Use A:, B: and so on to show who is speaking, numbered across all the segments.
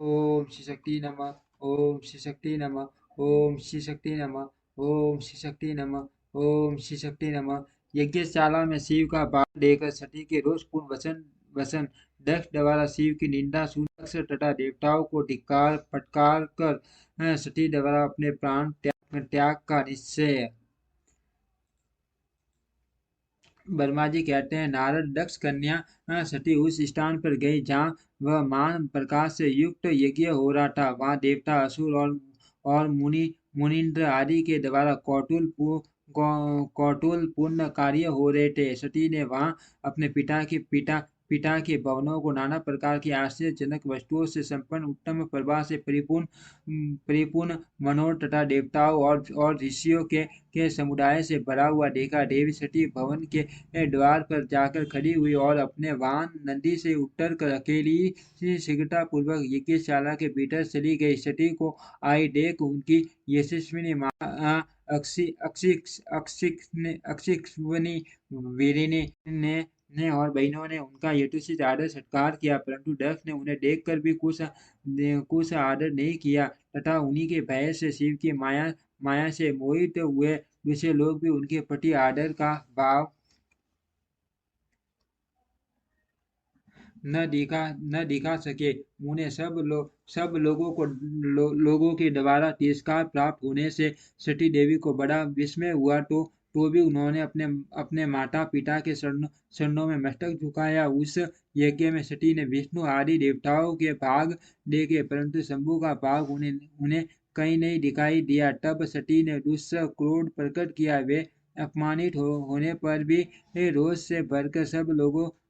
A: ओम श्री शक्ति नमः। ओम श्री शक्ति नमः। ओम श्री शक्ति नमः। ओम श्री शक्ति नमः। ओम श्री शक्ति नमः। यज्ञशाला में शिव का बाण लेकर सती के रोषपूर्ण वचन वचन दक्ष द्वारा शिव की निंदा सुन दक्ष तथा देवताओं को धिक्कार फटकार कर सती द्वारा अपने प्राण त्याग का निश्चय। वर्मा जी कहते हैं, नारद दक्ष कन्या सती उस स्थान पर गई जहाँ वह मान प्रकाश से युक्त यज्ञ हो रहा था। वहाँ देवता असुर और मुनिंद्र आदि के द्वारा कौटुल पूर्ण कार्य हो रहे थे। सती ने वहाँ अपने पिता के भवनों को नाना प्रकार की आश्चर्यजनक वस्तुओं से संपन्न उत्तम प्रभा से परिपूर्ण मनोहर तथा देवताओं और ऋषियों के समुदाय से भरा हुआ देखा। देवी सती भवन के द्वार पर जाकर खड़ी हुई और अपने वाहन नंदी से उतर कर अकेली शीघ्रता पूर्वक यज्ञशाला के भीतर चली गई। सती को आई देख उनकी यशस्विनी माँ अक्षिक्ष्वनी वीरिनी ने और बहनों ने उनका यथोचित आदर सत्कार किया, परंतु दक्ष ने उन्हें देखकर भी कुछ आदर नहीं किया तथा उन्हीं के भय से शिव की माया से मोहित हुए दूसरे लोग भी उनके प्रति आदर का भाव न दिखा सके। उन्हें सब लोगों के द्वारा तिरस्कार प्राप्त होने से सती देवी को बड़ा विस्मय हुआ, तो भी उन्होंने अपने माता पिता के चरणों में मस्तक झुकाया। उस यज्ञ में सती ने विष्णु आदि देवताओं के भाग देखे, परंतु शंभु का भाग उन्हें कहीं नहीं दिखाई दिया। तब सती ने दुस्सह क्रोध प्रकट किया। वे अपमानित होने पर भी रोष से भरकर सब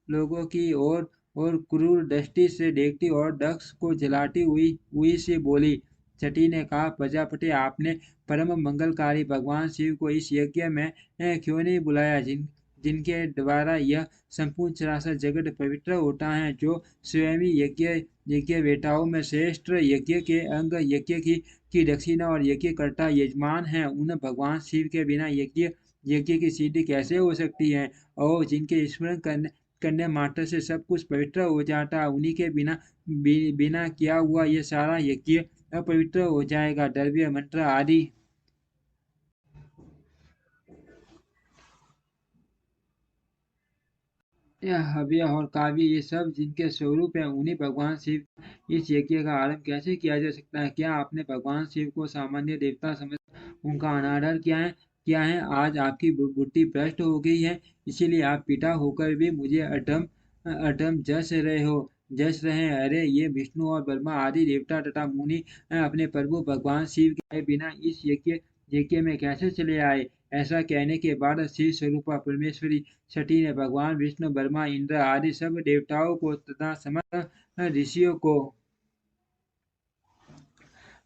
A: लोगों की और क्रूर दृष्टि से देखती और दक्ष को जलाती हुई से बोली। सती ने कहा, प्रजापति, आपने परम मंगलकारी भगवान शिव को इस यज्ञ में क्यों नहीं बुलाया, जिनके द्वारा यह संपूर्ण चराचर जगत पवित्र होता है, जो स्वयं ही यज्ञ वेताओं में श्रेष्ठ यज्ञ के अंग यज्ञ की दक्षिणा और यज्ञ करता यजमान है। उन भगवान शिव के बिना यज्ञ की सिद्धि कैसे हो सकती है? और जिनके स्मरण करने मात्र से सब कुछ पवित्र हो जाता है, उन्हीं के बिना किया हुआ ये सारा यज्ञ अपवित्र हो जाएगा। द्रव्य मंत्र आदि हव्य और काव्य ये सब जिनके स्वरूप है, उन्हीं भगवान शिव इस यज्ञ का आरंभ कैसे किया जा सकता है? क्या आपने भगवान शिव को सामान्य देवता समझ उनका अनादर किया है? आज आपकी बुद्धि भ्रष्ट हो गई है, इसीलिए आप पिता होकर भी मुझे अधम अधम जस रहे हैं। अरे ये विष्णु और ब्रह्मा आदि देवता तथा मुनि अपने प्रभु भगवान शिव के बिना इस यज्ञ में कैसे चले आए? ऐसा कहने के बाद शिव स्वरूपा परमेश्वरी सती ने भगवान विष्णु, ब्रह्मा, इंद्र आदि सब देवताओं को तथा समस्त ऋषियों को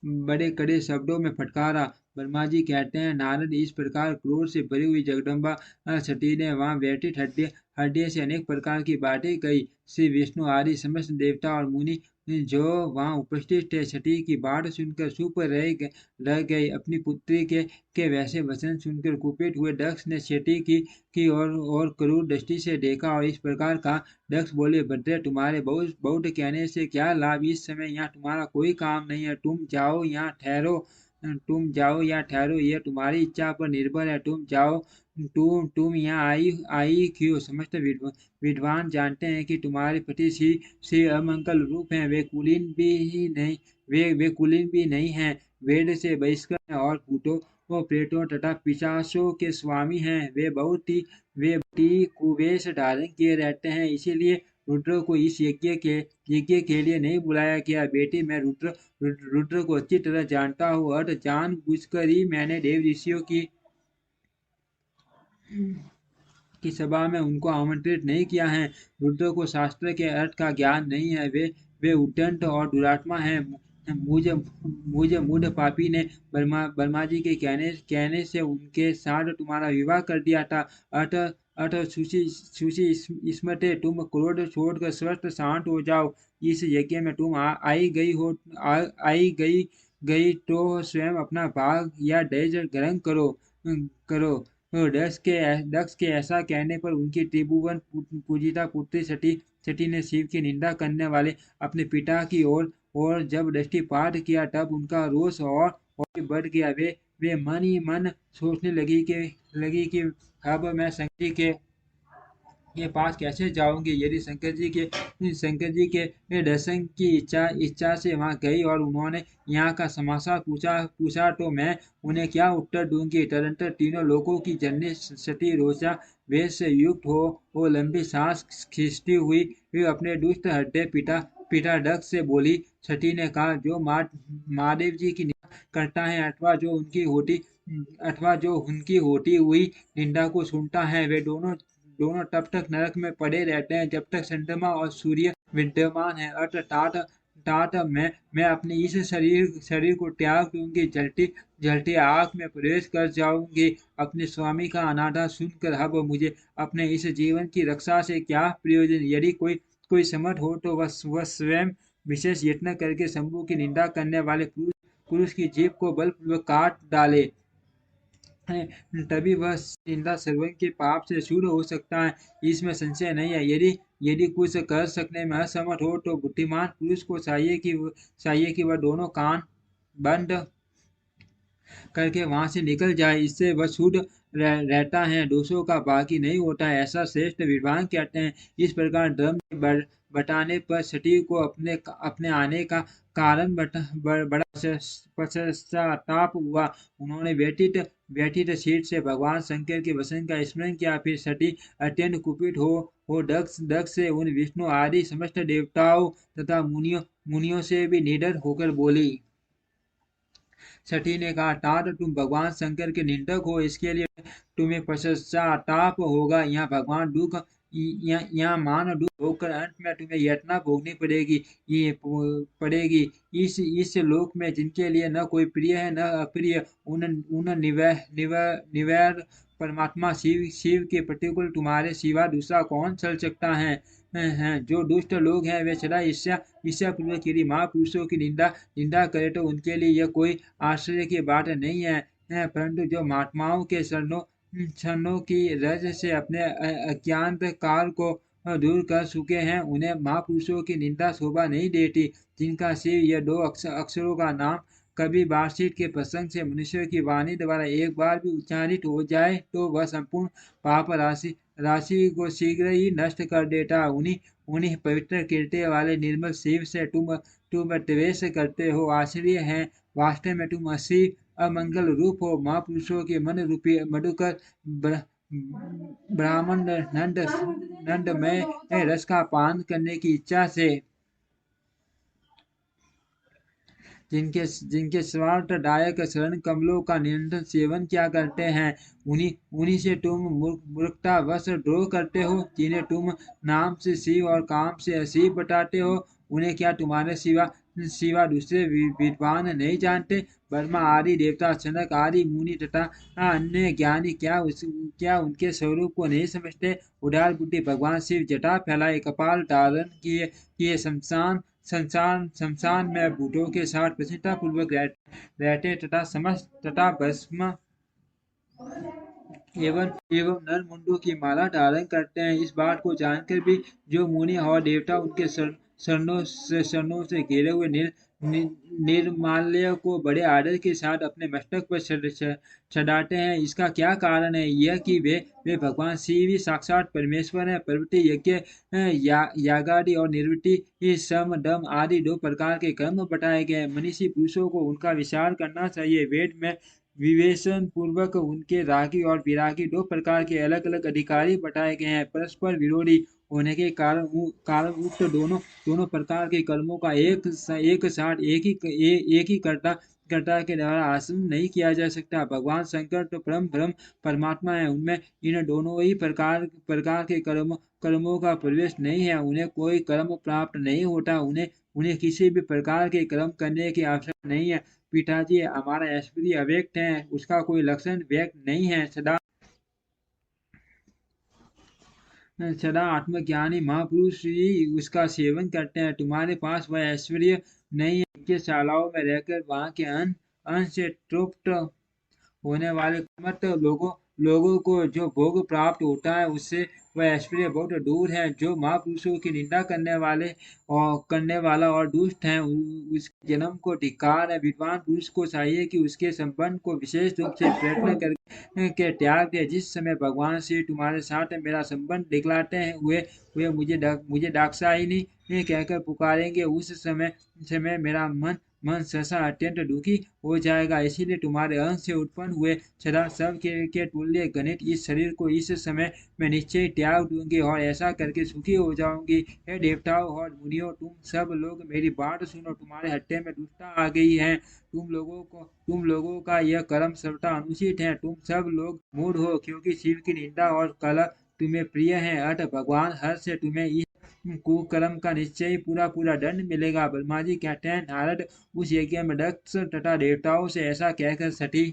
A: बड़े कड़े शब्दों में फटकारा। वर्मा जी कहते हैं, नारद इस प्रकार क्रोध से भरी हुई जगदम्बा सती ने वहां बैठी हड्डी से अनेक प्रकार की बातें कही। श्री विष्णु आदि समस्त देवता और मुनि जो वहां उपस्थित थे, सती की बात सुनकर चुप रह गए। अपनी पुत्री के वैसे वचन सुनकर कुपित हुए दक्ष ने सती की और क्रूर दृष्टि से देखा और इस प्रकार कहा। दक्ष बोले, भद्रे, तुम्हारे बहुत कहने से क्या लाभ? इस समय यहाँ तुम्हारा कोई काम नहीं है। तुम जाओ या ठहरो, यह तुम्हारी इच्छा पर निर्भर है। तुम जाओ। तुम यहाँ आई क्यों? समस्त विद्वान जानते हैं कि तुम्हारे पति श्री अमंगल रूप हैं। वे कुलीन भी ही नहीं वे कुलीन भी नहीं हैं, वेद से बहिष्कृत हैं और भूतों और प्रेतों तथा पिशाचों के स्वामी हैं। वे ही कुवेश धारण किए रहते हैं, इसीलिए रुद्र को इस यज्ञ के लिए नहीं बुलाया गया। बेटी, मैं रुद्र को अच्छी तरह जानता हूँ और जानबूझकर ही मैंने देव ऋषियों की सभा में उनको आमंत्रित नहीं किया है। रुद्र को शास्त्र के अर्थ का ज्ञान नहीं है। वे उद्दंड और दुरात्मा हैं। मुझ मूढ़ पापी ने वर्मा जी के कहने से उनके साथ तुम्हारा विवाह कर दिया था। अथ सुशी स्मृते, तुम क्रोध छोड़कर स्वस्थ शांत हो जाओ। इस यज्ञ में तुम आई गई तो स्वयं अपना भाग या दहेज ग्रहण करो। दक्ष के ऐसा कहने पर उनकी त्रिभुवन पूजिता पुत्री सती ने शिव की निंदा करने वाले अपने पिता की और जब दृष्टिपात किया तब उनका रोष और भी बढ़ गया। वे मन ही मन सोचने लगी कि अब मैं के पास कैसे जाऊंगी। यदि शंकर जी के दर्शन की इच्छा से वहां गई और उन्होंने यहाँ का समाचार पूछा तो मैं उन्हें क्या उत्तर दूंगी। तदंतर तीनों लोगों की जननी सती रोजा वेश से युक्त हो लंबी सांस खींचती हुई अपने दुष्ट हृदय पिता दक्ष से बोली। सती ने कहा, जो महादेव जी की निंदा करता है अथवा जो उनकी होती हुई निंदा को सुनता है, वे दोनों दोनों तब तक नरक में पड़े रहते हैं जब तक चंद्रमा और सूर्य विद्यमान है। अर्थात तात मैं अपने इस शरीर को त्याग दूंगी, जलती आग में प्रवेश कर जाऊंगी। अपने स्वामी का अनादर सुनकर अब मुझे अपने इस जीवन की रक्षा से क्या प्रयोजन। यदि कोई समर्थ हो तो वह स्वयं विशेष यत्न करके शंभू की निंदा करने वाले पुरुष की जीभ को बलपूर्वक काट डाले, तभी वह निंदा सर्वज्ञ के पाप से शुद्ध हो सकता है। इसमें संशय नहीं है। यदि कुछ कर सकने में असमर्थ हो तो बुद्धिमान पुरुष को चाहिए कि वह दोनों कान बंद करके वहां से निकल जाए। इससे वह शुद्ध रहता है, दोषों का बाकी नहीं होता है, ऐसा श्रेष्ठ विद्वान कहते हैं। इस प्रकार धर्म के बताने पर सती को अपने आने का कारण बड़ा पश्चाताप हुआ। उन्होंने व्यथित शीत से भगवान शंकर के वचन का स्मरण किया। फिर सती अत्यंत कुपित हो दक्ष से उन विष्णु आदि समस्त देवताओं तथा मुनियों से भी निडर होकर बोली। सती ने कहा, तात तुम भगवान शंकर के निंदक हो, इसके लिए तुम्हें पश्चाताप होगा। यहाँ भगवान दुख यहाँ मान दुख होकर अंत में तुम्हें यातना भोगनी पड़ेगी। इस लोक में जिनके लिए न कोई प्रिय है न अप्रिय, उन निवैर परमात्मा शिव के प्रतिकूल तुम्हारे सिवा दूसरा कौन चल सकता है। जो दुष्ट लोग हैं वे सदा ईर्ष्या पूर्वक यदि महापुरुषों की निंदा करे तो उनके लिए यह कोई आश्चर्य की बात नहीं है। परंतु जो महात्माओं के क्षणों की रज से अपने अज्ञात काल को दूर कर चुके हैं, उन्हें महापुरुषों की निंदा शोभा नहीं देती। जिनका शिव यह दो अक्षरों का नाम कभी बातचीत के प्रसंग से मनुष्य की वाणी द्वारा एक बार भी उच्चारित हो जाए तो वह संपूर्ण पाप राशि को शीघ्र ही नष्ट कर देता। उन्हीं पवित्र कीर्ति वाले निर्मल शिव से तुम द्वेष करते हो। आश्चर्य है, वास्तव में तुम अमंगल रूप हो। महापुरुषों के मन रूपी मधुकर ब्राह्मण नंदमय रस का पान करने की इच्छा से जिनके स्वार्थदायक शरण कमलों का निरंतर सेवन किया करते हैं, उन्हीं से तुम मूर्खतावश द्रोह करते हो। जिन्हें तुम नाम से शिव और काम से अशिव बताते हो, उन्हें क्या तुम्हारे सिवा दूसरे विद्वान नहीं जानते। ब्रह्मा आदि देवता, सनक आदि मुनि तथा अन्य ज्ञानी क्या उनके स्वरूप को नहीं समझते। उदार बुद्धि भगवान शिव जटा फैलाए, कपाल धारण किए शमशान में भूतों के साथ प्रसन्नता पूर्वक रहते तथा भस्म एवं नर मुंडों की माला धारण करते हैं। इस बात को जानकर भी जो मुनि और देवता उनके शरणों से घिरे हुए निर्माल्य को बड़े आदर के साथ अपने मस्तक पर चढ़ाते हैं, इसका क्या कारण है। यह कि वे भगवान शिव ही साक्षात परमेश्वर है। प्रवृत्ति यज्ञ यागादि और निवृत्ति सम दम आदि दो प्रकार के कर्म बताए गए। मनीषी पुरुषों को उनका विचार करना चाहिए। वेद में विवेचन पूर्वक उनके रागी और विरागी दो प्रकार के अलग अलग अधिकारी बताए गए हैं। परस्पर विरोधी होने के कारण उक्त दोनों प्रकार के कर्मों का एक साथ एक ही कर्ता के द्वारा आसन नहीं किया जा सकता। भगवान शंकर तो परम ब्रह्म परमात्मा है, उनमें इन दोनों ही प्रकार के कर्मों का प्रवेश नहीं है। उन्हें कोई कर्म प्राप्त नहीं होता। उन्हें किसी भी प्रकार के कर्म करने की आवश्यकता नहीं है। पिताजी, हमारा ऐश्वर्य अव्यक्त है, उसका कोई लक्षण व्यक्त नहीं है। सदा आत्मज्ञानी महापुरुष ही उसका सेवन करते हैं। तुम्हारे पास वह ऐश्वर्य नहीं है। यज्ञशालाओं में रहकर वहां के अन्न से तृप्त होने वाले मत लोगों को जो भोग प्राप्त होता है वह ऐश्वर्य बहुत दूर है। जो महापुरुषों की निंदा करने वाला और दुष्ट है, उसके जन्म को धिक्कार है। विद्वान पुरुष को चाहिए कि उसके संबंध को विशेष रूप से प्रयत्न करके त्याग दे। जिस समय भगवान श्री तुम्हारे साथ मेरा संबंध दिखलाते हैं, वे मुझे दाक्षायणी कहकर पुकारेंगे, उस समय मेरा मन सहसा अत्यंत दुखी हो जाएगा। इसीलिए तुम्हारे अंश से उत्पन्न हुए सदा सब के तुल्य गणित इस शरीर को इस समय मैं निश्चय त्याग दूंगी और ऐसा करके सुखी हो जाऊंगी। हे देवताओं और मुनियों, तुम सब लोग मेरी बात सुनो। तुम्हारे हट्टे में दुष्टता आ गई है। तुम लोगों का यह कर्म सर्वथा अनुचित है। तुम सब लोग मूढ़ हो, क्योंकि शिव की निंदा और कलह तुम्हें प्रिय है। अतः भगवान हर से तुम्हें इस कुकर्म का निश्चय पूरा दंड मिलेगा। ब्रह्मा जी कहते हैं, नारद उस यज्ञ में दक्ष तथा देवताओं से ऐसा कहकर सती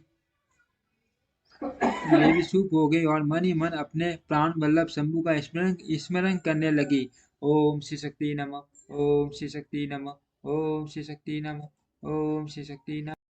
A: देवी चुप हो गई और मन ही मन अपने प्राण वल्लभ शंभु का स्मरण करने लगी। ओम श्री शक्ति नमः। ओम श्री शक्ति नमः। ओम श्री शक्ति नमः। ओम श्री शक्ति नमः।